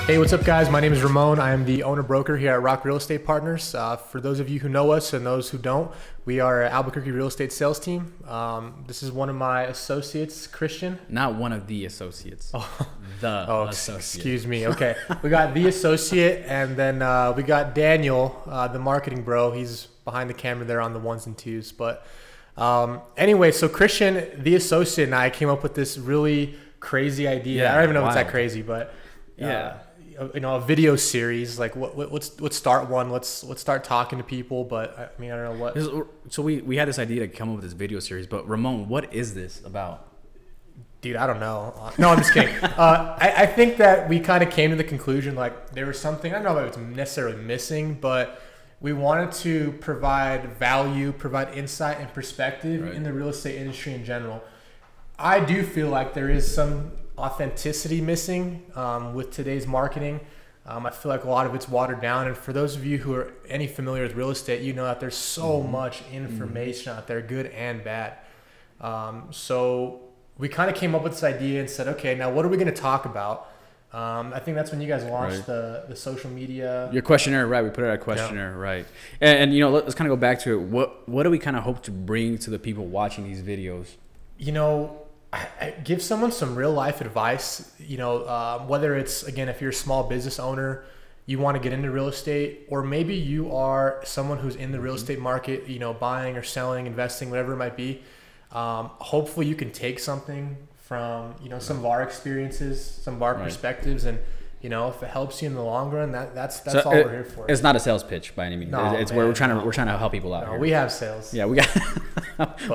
Hey, what's up guys? My name is Ramon. I am the owner-broker here at ROC Real Estate Partners. For those of you who know us and those who don't, we are an Albuquerque real estate sales team. This is one of my associates, Christian. Not one of the associates. The associate. Excuse me. Okay. We got the associate, and then we got Daniel, the marketing bro. He's behind the camera there on the ones and twos. But anyway, so Christian, the associate, and I came up with this really crazy idea. Yeah, I don't even know if wild. it's that crazy, but Yeah. you know, a video series. Like, let's start one. Let's start talking to people. But I mean, I don't know what. So we had this idea to come up with this video series, but Ramon, what is this about? Dude, I don't know. No, I'm just kidding. I think that we kind of came to the conclusion, like, there was something, I don't know if it's necessarily missing, but we wanted to provide value, provide insight and perspective in the real estate industry in general. I do feel like there is some authenticity missing with today's marketing. I feel like a lot of it's watered down, and for those of you who are any familiar with real estate, you know that there's so much information out there, good and bad. So we kind of came up with this idea and said, okay, now what are we going to talk about? I think that's when you guys launched the social media. Your questionnaire, right? We put out a questionnaire, right? And you know, let's kind of go back to it. What do we kind of hope to bring to the people watching these videos? You know, I give someone some real life advice, you know, whether it's, again, if you're a small business owner, you want to get into real estate, or maybe you are someone who's in the real estate market, you know, buying or selling, investing, whatever it might be. Hopefully you can take something from, you know, some of our experiences, some of our perspectives, and, you know, if it helps you in the long run, that's so all we're here for. It's not a sales pitch by any means. No, it's where we're trying to help people out. No, here. we have sales. Yeah, we got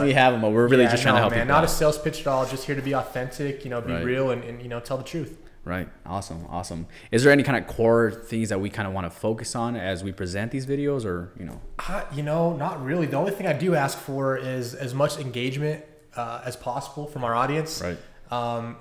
we have them, but we're really just trying to help people. Not a sales pitch at all. Just here to be authentic, you know, be real, and you know, tell the truth. Right. Awesome. Is there any kind of core things that we kind of want to focus on as we present these videos, or, you know? You know, not really. The only thing I do ask for is as much engagement as possible from our audience. Right.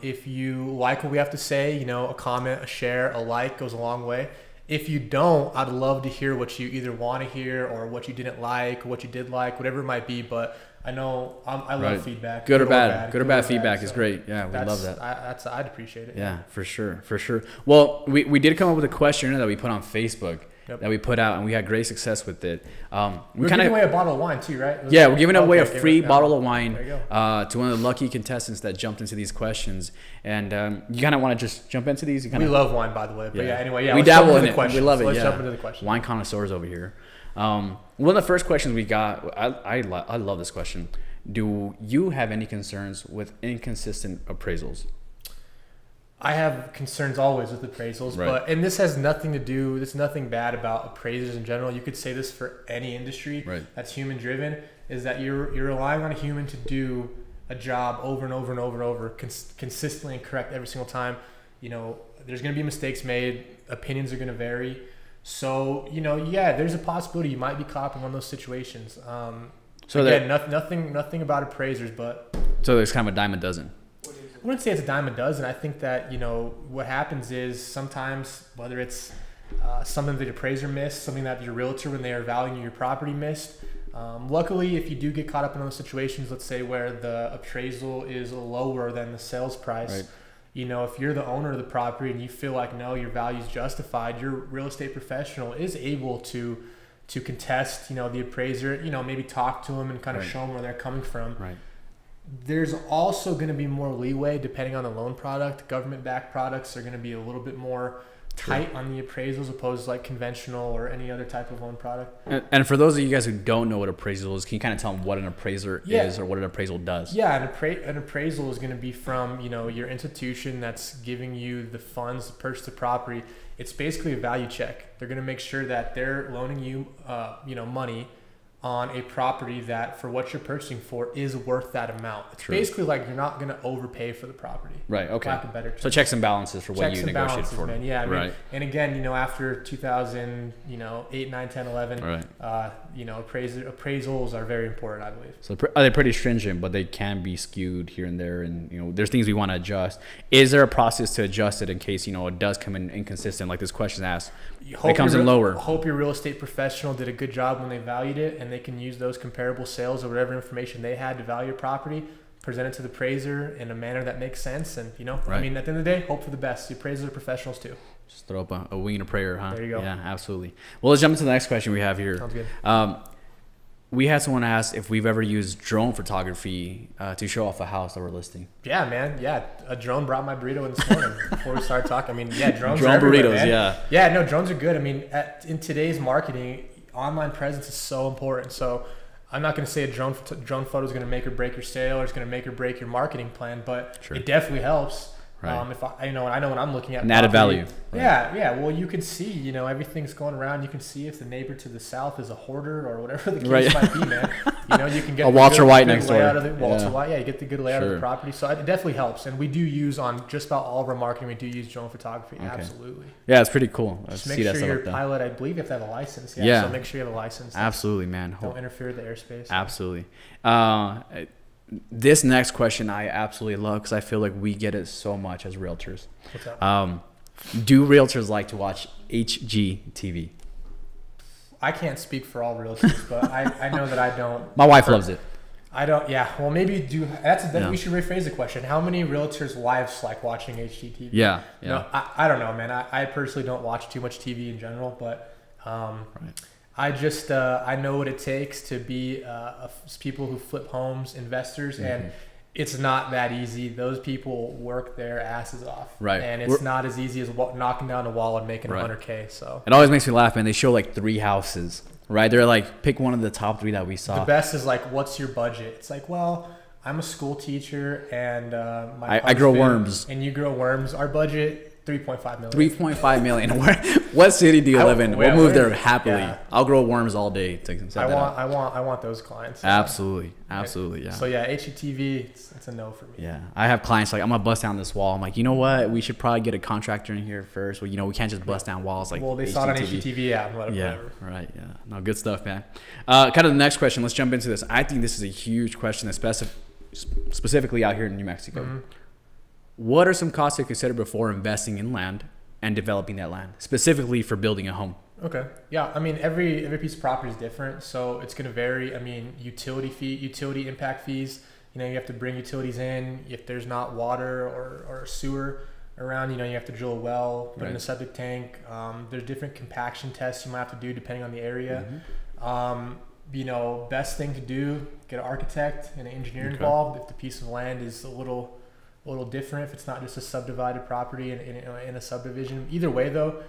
If you like what we have to say, you know, a comment, a share, a like goes a long way. If you don't, I'd love to hear what you either want to hear, or what you didn't like, or what you did like, whatever it might be. But I know I love feedback. Good or bad feedback is great. Yeah, we love that. I'd appreciate it. Yeah, for sure. Well, we did come up with a questionnaire that we put on Facebook. That we put out, and we had great success with it. We're giving away a bottle of wine too, right? Yeah, we're giving away a free bottle of wine to one of the lucky contestants that jumped into these questions. And you kind of want to just jump into these? We love wine, by the way. But anyway, we dabble in it. We love it. Let's jump into the questions. Wine connoisseurs over here. One of the first questions we got, I love this question. Do you have any concerns with inconsistent appraisals? I have concerns always with appraisals, and this has nothing to do, there's nothing bad about appraisers in general. You could say this for any industry that's human driven, is that you're relying on a human to do a job over and over and over and over, consistently and correct every single time. You know, there's going to be mistakes made, opinions are going to vary. So, you know, yeah, there's a possibility you might be caught up in one of those situations. So again, nothing about appraisers, but. So there's kind of a dime a dozen. I wouldn't say it's a dime a dozen. I think that, you know, what happens is sometimes, whether it's something that the appraiser missed, something that your realtor, when they are valuing your property, missed. Luckily, if you do get caught up in those situations, let's say where the appraisal is lower than the sales price, you know, if you're the owner of the property and you feel like, no, your value is justified, your real estate professional is able to contest, you know, the appraiser, you know, maybe talk to them and kind of show them where they're coming from. There's also going to be more leeway depending on the loan product. Government-backed products are going to be a little bit more tight on the appraisals, opposed to like conventional or any other type of loan product. And for those of you guys who don't know what appraisal is, can you kind of tell them what an appraiser is, or what an appraisal does? Yeah, an appraisal is going to be from, you know, your institution that's giving you the funds to purchase the property. It's basically a value check. They're going to make sure that they're loaning you, you know, money on a property that, for what you're purchasing for, is worth that amount. It's basically like you're not going to overpay for the property. Right. Okay. Lack of better term. So checks and balances for what you negotiated for. Man. Yeah. I mean, and again, you know, after 2000, you know, 8, 9, 10, 11, you know, appraisals are very important, I believe. So they're pretty stringent, but they can be skewed here and there, and, you know, there's things we want to adjust. Is there a process to adjust it in case, you know, it does come in inconsistent, like this question asks? It comes in lower. Hope your real estate professional did a good job when they valued it, and they can use those comparable sales or whatever information they had to value your property, present it to the appraiser in a manner that makes sense. And, you know, I mean, at the end of the day, hope for the best. The appraisers are professionals too. Just throw up a wing and a prayer, huh? There you go. Yeah, absolutely. Well, let's jump into the next question we have here. Sounds good. We had someone ask if we've ever used drone photography to show off a house that we're listing. Yeah, man. Yeah, a drone brought my burrito in this morning before we started talking. I mean, yeah, drones Drone are everywhere, burritos, man. yeah. Yeah, no, drones are good. I mean, in today's marketing, online presence is so important. So I'm not going to say a drone photo is going to make or break your sale or it's going to make or break your marketing plan, but it definitely helps. Right. If I know when I'm looking at an added value. Right. Yeah. Well, you can see, you know, everything's going around. You can see if the neighbor to the south is a hoarder or whatever the case might be, man. You know, you can get a Walter White next door. Walter White, yeah, you get the good layout of the property. So it definitely helps, and we do use on just about all of our marketing. We do use drone photography. Okay. Absolutely. Yeah, it's pretty cool. Just make sure you're a pilot. I believe you have to have a license. Yeah. So make sure you have a license. Absolutely, man. Don't interfere with the airspace. Absolutely. This next question I absolutely love because I feel like we get it so much as realtors. What's up? Do realtors like to watch HGTV? I can't speak for all realtors, but I know that I don't. My wife loves it. I don't. Yeah. Well, maybe do. We should rephrase the question. How many realtors' wives like watching HGTV? Yeah. No, I don't know, man. I personally don't watch too much TV in general, but I just I know what it takes to be people who flip homes, investors, and it's not that easy. Those people work their asses off, right? And it's not as easy as knocking down a wall and making $100K. So it always makes me laugh, man. They show like 3 houses, right? They're like, pick one of the top 3 that we saw. The best is like, what's your budget? It's like, well, I'm a school teacher and I grow worms, and you grow worms. Our budget. 3.5 million. 3.5 million. What city do you live in? We'll move there happily. Yeah. I'll grow worms all day. I want those clients. Absolutely, yeah. So yeah, HGTV, it's a no for me. Yeah, I have clients like, I'm gonna bust down this wall. I'm like, you know what? We should probably get a contractor in here first. Well, you know, we can't just bust down walls like. Well, they saw it on HGTV. Yeah, whatever. Right. Yeah. No, good stuff, man. Kind of the next question. Let's jump into this. I think this is a huge question, specifically out here in New Mexico. Mm-hmm. What are some costs to consider before investing in land and developing that land, specifically for building a home? Okay. Yeah. I mean, every piece of property is different, so it's going to vary. I mean, utility impact fees. You know, you have to bring utilities in. If there's not water or sewer around, you know, you have to drill a well, put in a septic tank. There's different compaction tests you might have to do depending on the area. You know, best thing to do, get an architect and an engineer involved if the piece of land is a little different, if it's not just a subdivided property in a subdivision. Either way though,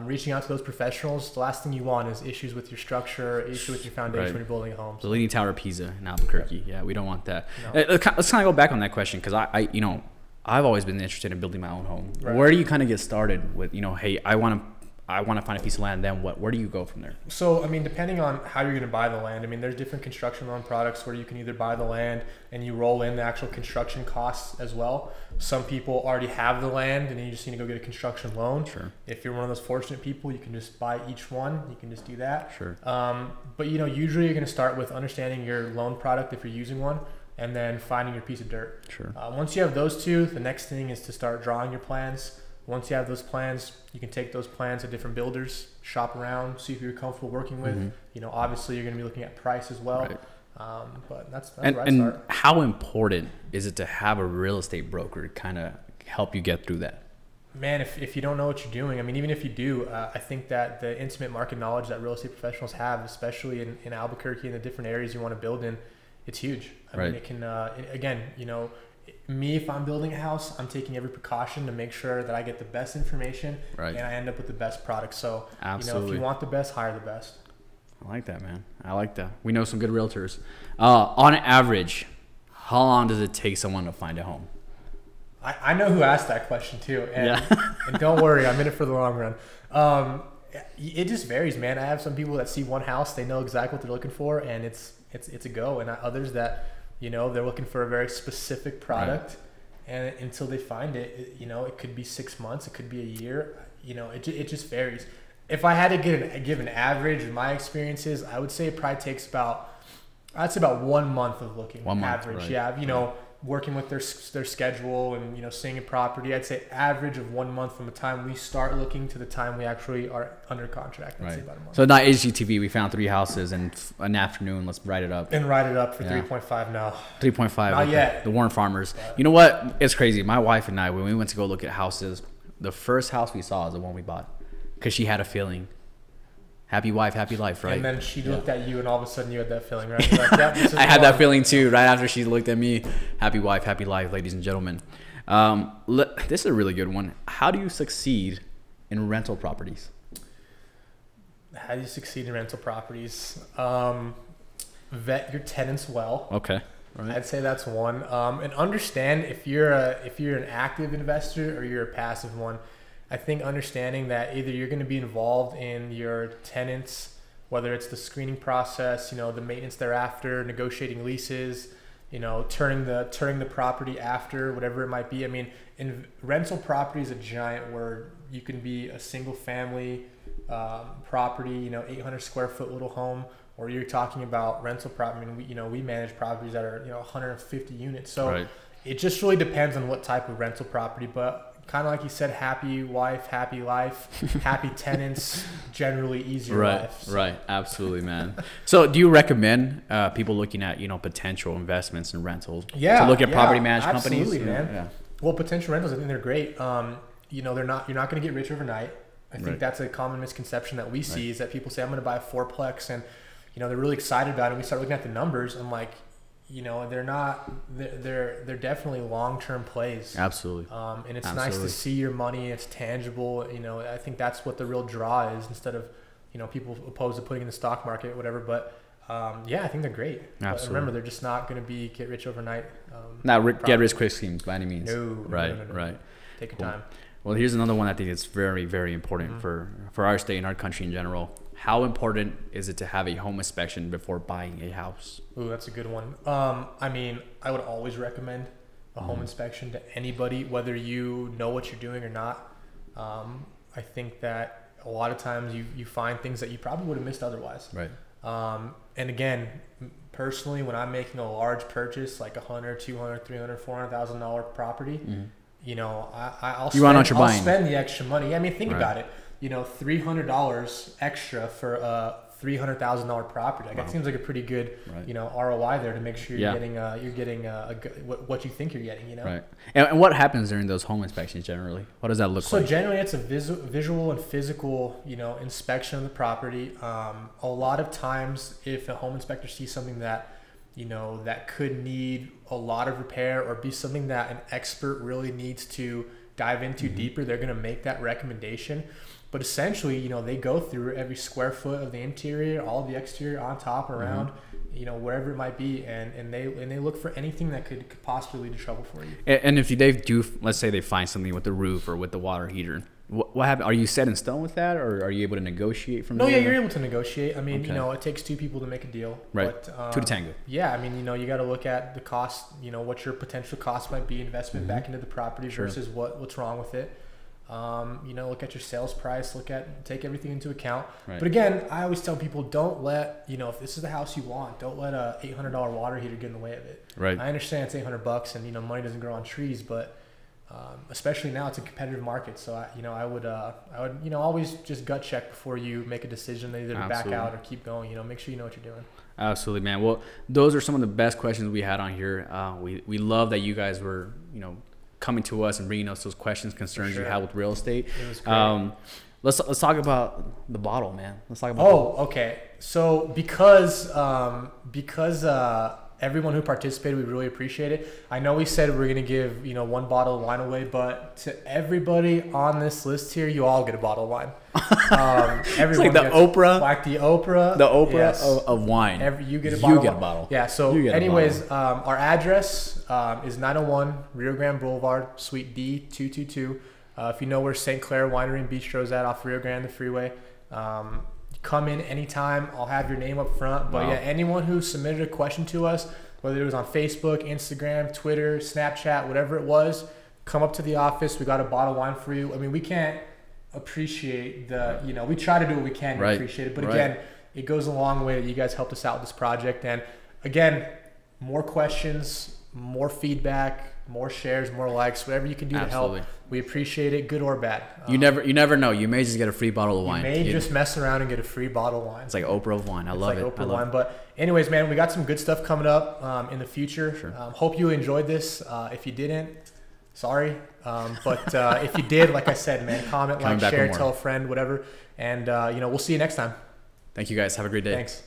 reaching out to those professionals, the last thing you want is issues with your structure, issue with your foundation when you're building a home. The Leaning Tower of Pisa in Albuquerque. Yeah, we don't want that. No. Let's kind of go back on that question because I've always been interested in building my own home. Right. Where do you kind of get started with, you know, hey, I want to find a piece of land, then what? Where do you go from there? So, I mean, depending on how you're going to buy the land, I mean, there's different construction loan products where you can either buy the land and you roll in the actual construction costs as well. Some people already have the land and you just need to go get a construction loan. Sure. If you're one of those fortunate people, you can just buy each one. You can just do that. Sure. But, you know, usually you're going to start with understanding your loan product if you're using one, and then finding your piece of dirt. Sure. Once you have those two, the next thing is to start drawing your plans. Once you have those plans, you can take those plans to different builders, shop around, see who you're comfortable working with. You know, obviously you're going to be looking at price as well. Right. But that's where I start. How important is it to have a real estate broker to kind of help you get through that? Man, if you don't know what you're doing, I mean, even if you do, I think that the intimate market knowledge that real estate professionals have, especially in Albuquerque and the different areas you want to build in, it's huge. I mean, it can, again, you know, me, if I'm building a house, I'm taking every precaution to make sure that I get the best information and I end up with the best product. So, you know, if you want the best, hire the best. I like that, man. I like that. We know some good realtors. On average, how long does it take someone to find a home? I know who asked that question too. And, and don't worry, I'm in it for the long run. It just varies, man. I have some people that see one house, they know exactly what they're looking for, and it's a go. And others that, you know, they're looking for a very specific product, and until they find it, you know, it could be 6 months, it could be a year. You know, it just varies. If I had to give an average in my experiences, I would say it probably takes about 1 month of looking. 1 month, average, yeah. You know, working with their schedule and, you know, seeing a property, I'd say average of 1 month from the time we start looking to the time we actually are under contract. I'd say about a month. So not HGTV, we found 3 houses in an afternoon. Let's write it up. And write it up for 3.5 now. 3.5. Not yet. The Warren Farmers. You know what? It's crazy. My wife and I, when we went to go look at houses, the first house we saw is the one we bought, because she had a feeling. Happy wife, happy life, right? And then she looked at you, and all of a sudden you had that feeling, right? Like, yeah, I had that feeling too, right after she looked at me. Happy wife, happy life, ladies and gentlemen. This is a really good one. How do you succeed in rental properties? How do you succeed in rental properties? Vet your tenants well. Okay. Right. I'd say that's one. And understand if you're an active investor or you're a passive one. I think understanding that either you're going to be involved in your tenants, whether it's the screening process, the maintenance thereafter, negotiating leases, turning the property after, whatever it might be. I mean, in rental property is a giant word. You can be a single family property, 800 square foot little home, or you're talking about rental property. I mean, we manage properties that are 150 units. So right. It just really depends on what type of rental property, but kind of like you said, happy wife, happy life, happy tenants, generally easier life. So. Right, absolutely, man. So do you recommend people looking at, potential investments in rentals? Yeah. To look at property management companies? Absolutely, man. Yeah. Well, potential rentals, I think they're great. You're not going to get rich overnight. I think that's a common misconception that we see is that people say, I'm going to buy a fourplex, and, they're really excited about it. And we start looking at the numbers. I'm like, they're not, they're definitely long-term plays. Absolutely. And it's nice to see your money. It's tangible. I think that's what the real draw is, instead of, people opposed to putting in the stock market, whatever. But I think they're great. Absolutely. But remember, they're just not going to be get rich overnight. Not get rich quick schemes by any means. No. Right. Take your time. Well, here's another one I think is very, very important for our state and our country in general. How important is it to have a home inspection before buying a house? Ooh, that's a good one. I mean, I would always recommend a home inspection to anybody, whether you know what you're doing or not. I think that a lot of times you find things that you probably would have missed otherwise. Right. And again, personally, when I'm making a large purchase, like $100, $200, $300, $400,000 property, I'll spend the extra money. I mean, think about it. $300 extra for a $300,000 property. Like, that seems like a pretty good, ROI there to make sure you're getting what you think you're getting. Right. And what happens during those home inspections generally? What does that look like? So generally, it's a visual and physical, inspection of the property. A lot of times, if a home inspector sees something that that could need a lot of repair, or be something that an expert really needs to dive into deeper, they're going to make that recommendation. But essentially, they go through every square foot of the interior, all of the exterior, on top, around, wherever it might be, and they look for anything that could possibly lead to trouble for you. And if they do, let's say they find something with the roof or with the water heater, what happens? Are you set in stone with that, or are you able to negotiate from there? No, yeah, you're able to negotiate. I mean, it takes two people to make a deal. Right. But, two to tango. Yeah, I mean, you got to look at the cost. What your potential cost might be, investment back into the property versus what's wrong with it. Look at your sales price, take everything into account. Right. But again, I always tell people, don't let, if this is the house you want, don't let a $800 water heater get in the way of it. Right. I understand it's $800 and, money doesn't grow on trees, but, especially now it's a competitive market. So I would always just gut check before you make a decision, either to back out or keep going, make sure you know what you're doing. Absolutely, man. Well, those are some of the best questions we had on here. We love that you guys were, coming to us and bringing us those questions, concerns you have with real estate. It was great. Let's talk about the bottle, man. Let's talk about. Okay. So because everyone who participated, we really appreciate it. I know we said we're gonna give one bottle of wine away, but to everybody on this list here, you all get a bottle of wine. It's like the Oprah, of wine. You get a bottle. Yeah. So, anyways, our address is 901 Rio Grande Boulevard, Suite D 222. If you know where St. Clair Winery and Bistro is at, off Rio Grande, the freeway. Come in anytime. I'll have your name up front. But anyone who submitted a question to us, whether it was on Facebook, Instagram, Twitter, Snapchat, whatever it was, come up to the office. We got a bottle of wine for you. I mean, we can't appreciate we try to do what we can to appreciate it. But again, it goes a long way that you guys helped us out with this project. And again, more questions, more feedback, more shares, more likes, whatever you can do to help. We appreciate it, good or bad. You never know. You may just get a free bottle of wine. You may just mess around and get a free bottle of wine. It's like Oprah of wine. I love it. Oprah wine. But anyways, man, we got some good stuff coming up in the future. Sure. Hope you enjoyed this. If you didn't, sorry. But if you did, like I said, man, comment, like, share, tell a friend, whatever. And, we'll see you next time. Thank you guys. Have a great day. Thanks.